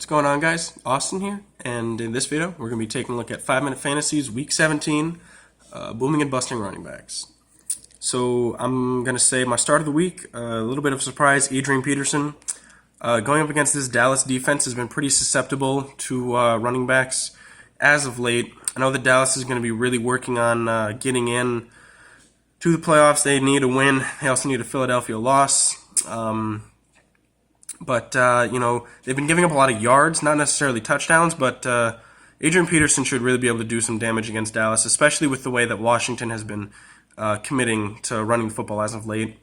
going on, guys? Austin here, and in this video we're going to be taking a look at 5-Minute Fantasies Week 17 booming and busting running backs. So I'm going to say my start of the week, a little bit of a surprise, Adrian Peterson. Going up against this Dallas defense has been pretty susceptible to running backs as of late. I know that Dallas is going to be really working on getting in to the playoffs. They need a win. They also need a Philadelphia loss. But they've been giving up a lot of yards, not necessarily touchdowns, but Adrian Peterson should really be able to do some damage against Dallas, especially with the way that Washington has been committing to running the football as of late.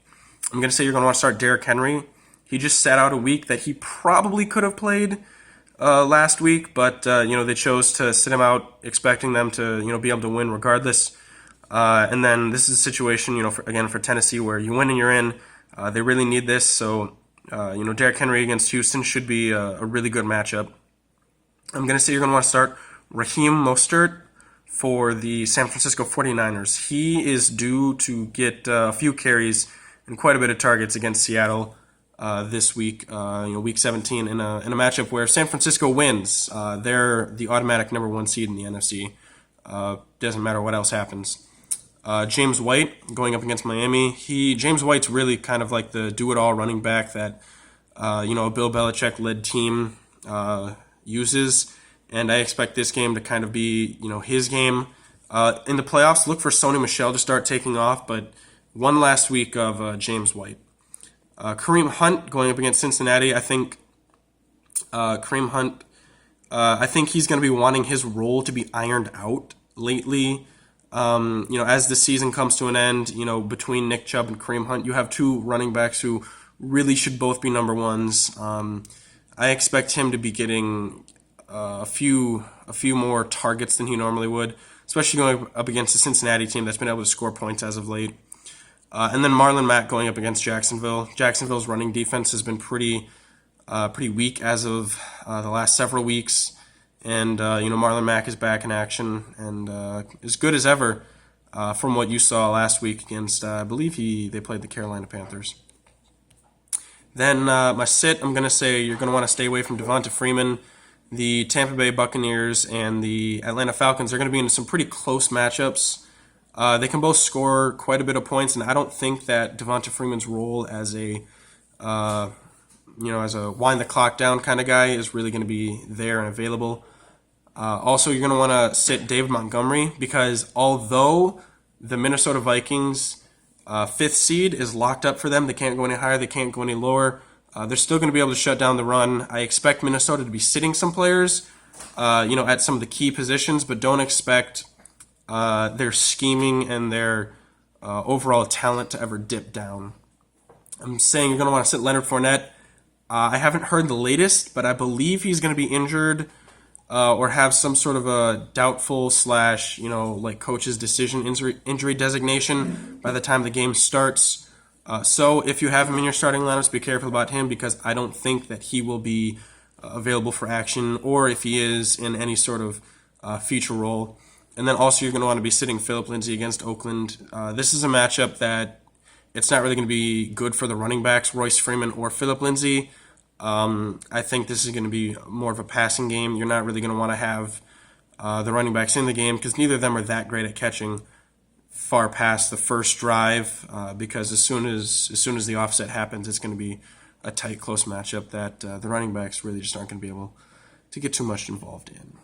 I'm going to say you're going to want to start Derrick Henry. He just sat out a week that he probably could have played last week, but they chose to sit him out, expecting them to be able to win regardless. And then this is a situation, for Tennessee where you win and you're in. They really need this, so Derrick Henry against Houston should be a really good matchup. I'm going to say you're going to want to start Raheem Mostert for the San Francisco 49ers. He is due to get a few carries and quite a bit of targets against Seattle this week, week 17, in a matchup where San Francisco wins. They're the automatic number one seed in the NFC. Doesn't matter what else happens. James White going up against Miami. James White's really kind of like the do-it-all running back that a Bill Belichick-led team uses, and I expect this game to kind of be his game. In the playoffs, look for Sony Michel to start taking off, but one last week of James White. Kareem Hunt going up against Cincinnati. I think Kareem Hunt. I think he's going to be wanting his role to be ironed out lately. As the season comes to an end, between Nick Chubb and Kareem Hunt, you have two running backs who really should both be number ones. I expect him to be getting a few more targets than he normally would, especially going up against the Cincinnati team that's been able to score points as of late. And then Marlon Mack going up against Jacksonville. Jacksonville's running defense has been pretty weak as of the last several weeks. And, Marlon Mack is back in action and as good as ever from what you saw last week against, I believe they played the Carolina Panthers. Then my sit, I'm going to say you're going to want to stay away from Devonta Freeman. The Tampa Bay Buccaneers and the Atlanta Falcons are going to be in some pretty close matchups. They can both score quite a bit of points, and I don't think that Devonta Freeman's role as a wind the clock down kind of guy is really going to be there and available. Also, you're going to want to sit David Montgomery because although the Minnesota Vikings 5th seed is locked up for them, they can't go any higher, they can't go any lower, they're still going to be able to shut down the run. I expect Minnesota to be sitting some players, at some of the key positions, but don't expect their scheming and their overall talent to ever dip down. I'm saying you're going to want to sit Leonard Fournette. I haven't heard the latest, but I believe he's going to be injured or have some sort of a doubtful / coach's decision injury designation by the time the game starts. So if you have him in your starting lineups, be careful about him because I don't think that he will be available for action, or if he is in any sort of feature role. And then also you're going to want to be sitting Phillip Lindsay against Oakland. This is a matchup that it's not really going to be good for the running backs, Royce Freeman or Phillip Lindsay. I think this is going to be more of a passing game. You're not really going to want to have the running backs in the game because neither of them are that great at catching far past the first drive. Because as soon as the offset happens, it's going to be a tight, close matchup that the running backs really just aren't going to be able to get too much involved in.